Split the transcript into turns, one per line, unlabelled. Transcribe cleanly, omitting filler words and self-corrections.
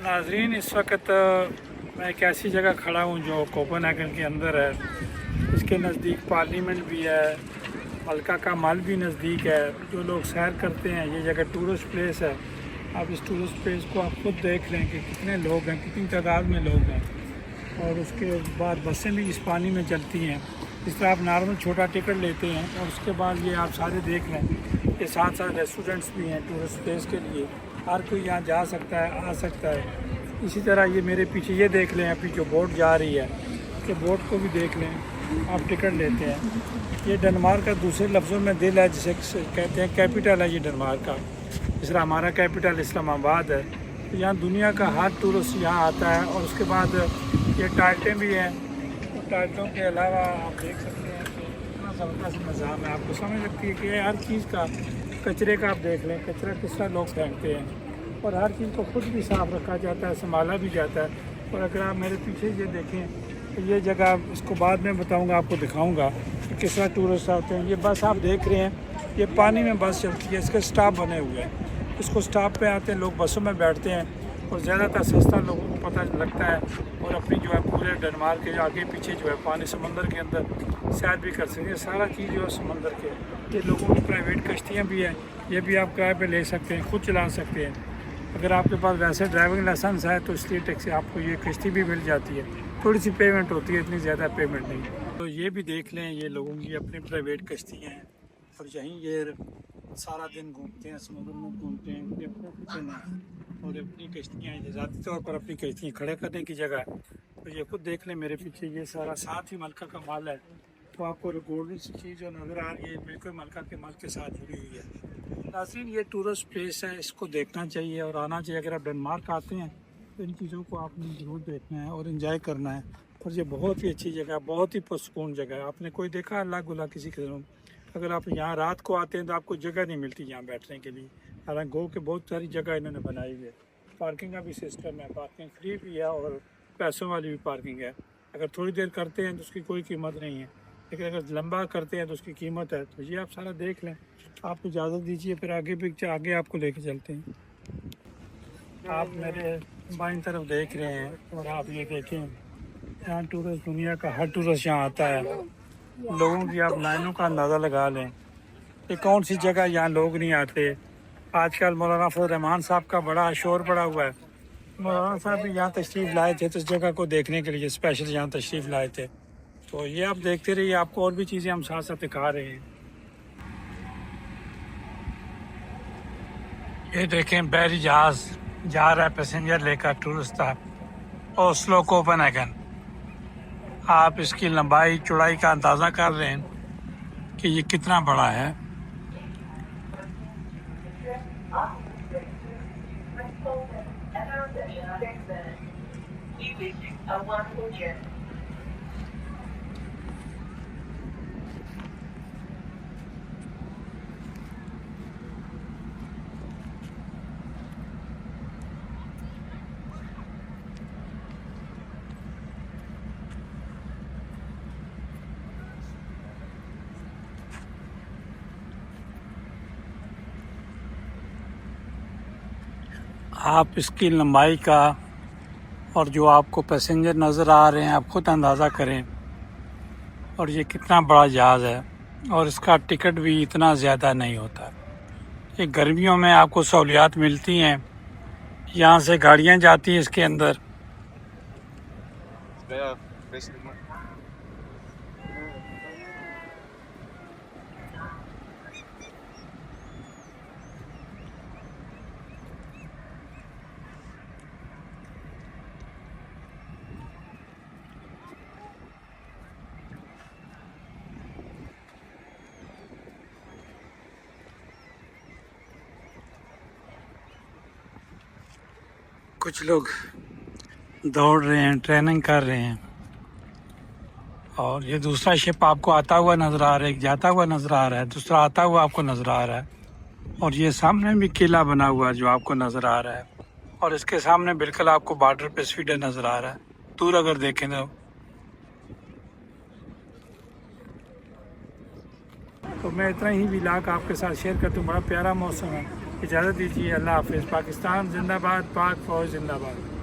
नाजरीन, इस वक्त मैं एक ऐसी जगह खड़ा हूँ जो कोपेनहेगन के अंदर है। इसके नज़दीक पार्लियामेंट भी है, मलका का मल भी नज़दीक है। जो लोग सैर करते हैं, ये जगह टूरिस्ट प्लेस है। आप इस टूरिस्ट प्लेस को आप खुद देख लें कि कितने लोग हैं, कितनी तादाद में लोग हैं। और उसके बाद बसें भी इस पानी में चलती हैं। इस तरह आप नॉर्मल छोटा टिकट लेते हैं और उसके बाद ये आप सारे देख लें कि साथ साथ रेस्टोरेंट्स भी हैं टूरिस्ट प्लेस के लिए। हर कोई यहाँ जा सकता है, आ सकता है। इसी तरह ये मेरे पीछे ये देख लें, अभी जो बोट जा रही है कि बोट को भी देख लें। आप टिकट लेते हैं। ये डेनमार्क का दूसरे लफ्ज़ों में दिल है, जिसे कहते हैं कैपिटल है ये डेनमार्क का। जिस तरह हमारा कैपिटल इस्लामाबाद है, तो यहाँ दुनिया का हर टूरिस्ट यहाँ आता है। और उसके बाद ये टाइटें भी हैं। तो टाइटों के अलावा आप देख सकते हैं कि इतना ज़बरदस्त निज़ाम है। आपको समझ लगती है कि हर चीज़ का, कचरे का आप देख लें, कचरा किस तरह लोग फेंकते हैं। और हर चीज़ को खुद भी साफ़ रखा जाता है, संभाला भी जाता है। और अगर आप मेरे पीछे ये देखें तो ये जगह, इसको बाद में बताऊंगा, आपको दिखाऊंगा कि किस तरह टूरिस्ट आते हैं। ये बस आप देख रहे हैं, ये पानी में बस चलती है। इसके स्टॉप बने हुए हैं। इसको स्टॉप पे आते हैं लोग, बसों में बैठते हैं और ज़्यादातर सस्ता लोगों को पता लगता है। और अपनी जो है पूरे डेनमार्क के आगे पीछे जो है पानी समंदर के अंदर सैर भी कर सकते हैं। सारा चीज़ जो है समंदर के, ये लोगों की प्राइवेट कश्तियाँ भी हैं। ये भी आप किराए पे ले सकते हैं, खुद चला सकते हैं। अगर आपके पास वैसे ड्राइविंग लाइसेंस है तो इसलिए टैक्सी आपको ये कश्ती भी मिल जाती है। थोड़ी सी पेमेंट होती है, इतनी ज़्यादा पेमेंट नहीं। तो ये भी देख लें, ये लोगों की अपनी प्राइवेट कश्तियाँ हैं। और यहीं ये सारा दिन घूमते हैं, समुद्र में घूमते हैं, अपने किचन है और अपनी कश्तियाँ हैं। ज़ाती तौर पर अपनी कश्तियाँ खड़े करने की जगह है। तो ये खुद देख लें, मेरे पीछे ये सारा साथ ही मलका का माल है। तो आपको गोल्डन सी चीज़ जो नज़र आ रही है, बिल्कुल मलका के माल के साथ जुड़ी हुई है। नाज़रीन, ये टूरिस्ट प्लेस है, इसको देखना चाहिए और आना चाहिए। अगर आप डेनमार्क आते हैं तो इन चीज़ों को आपने ज़रूर देखना है और इन्जॉय करना है। और ये बहुत ही अच्छी जगह है, बहुत ही पुरसुकून जगह है। आपने कोई देखा अल्लाह गुला किसी किस्म? अगर आप यहाँ रात को आते हैं तो आपको जगह नहीं मिलती यहाँ बैठने के लिए। हालांकि गो के बहुत सारी जगह इन्होंने बनाई हुई है। पार्किंग का भी सिस्टम है, पार्किंग फ्री भी है और पैसों वाली भी पार्किंग है। अगर थोड़ी देर करते हैं तो उसकी कोई कीमत नहीं है, लेकिन अगर लंबा करते हैं तो उसकी कीमत है। तो ये आप सारा देख लें। आप इजाज़त दीजिए, फिर आगे आपको लेके चलते हैं। आप मेरे बाईं तरफ देख रहे हैं और आप ये देखें, यहाँ टूरिस्ट, दुनिया का हर टूरिस्ट यहाँ आता है। लोगों की आप लाइनों का अंदाज़ा लगा लें कि कौन सी जगह यहाँ लोग नहीं आते। आजकल मौलाना फजल रहमान साहब का बड़ा शोर पड़ा हुआ है। मौलाना साहब भी यहाँ तशरीफ़ लाए थे, तो इस जगह को देखने के लिए स्पेशल यहाँ तशरीफ़ लाए थे। तो ये आप देखते रहिए, आपको और भी चीज़ें हम साथ साथ दिखा रहे हैं। ये देखें, बहरी जहाज़ जा रहा है पैसेंजर लेकर टूरिस्ट तक, ओस्लो कोपेनहेगन। आप इसकी लंबाई चौड़ाई का अंदाज़ा कर रहे हैं कि ये कितना बड़ा है। आप इसकी लंबाई का और जो आपको पैसेंजर नज़र आ रहे हैं, आप खुद अंदाज़ा करें। और ये कितना बड़ा जहाज़ है और इसका टिकट भी इतना ज़्यादा नहीं होता। ये गर्मियों में आपको सहूलियात मिलती हैं, यहाँ से गाड़ियाँ जाती हैं इसके अंदर। कुछ लोग दौड़ रहे हैं, ट्रेनिंग कर रहे हैं। और ये दूसरा शिप आपको आता हुआ नज़र आ रहा है, एक जाता हुआ नज़र आ रहा है, दूसरा आता हुआ आपको नज़र आ रहा है। और ये सामने भी किला बना हुआ है जो आपको नज़र आ रहा है। और इसके सामने बिल्कुल आपको बॉर्डर पे स्वीडन नज़र आ रहा है, दूर अगर देखें तो मैं इतना ही व्लॉग आपके साथ शेयर करता हूँ। बड़ा प्यारा मौसम है, اجازت دیجیے. اللہ حافظ. پاکستان زندہ باد. پاک فوج زندہ باد.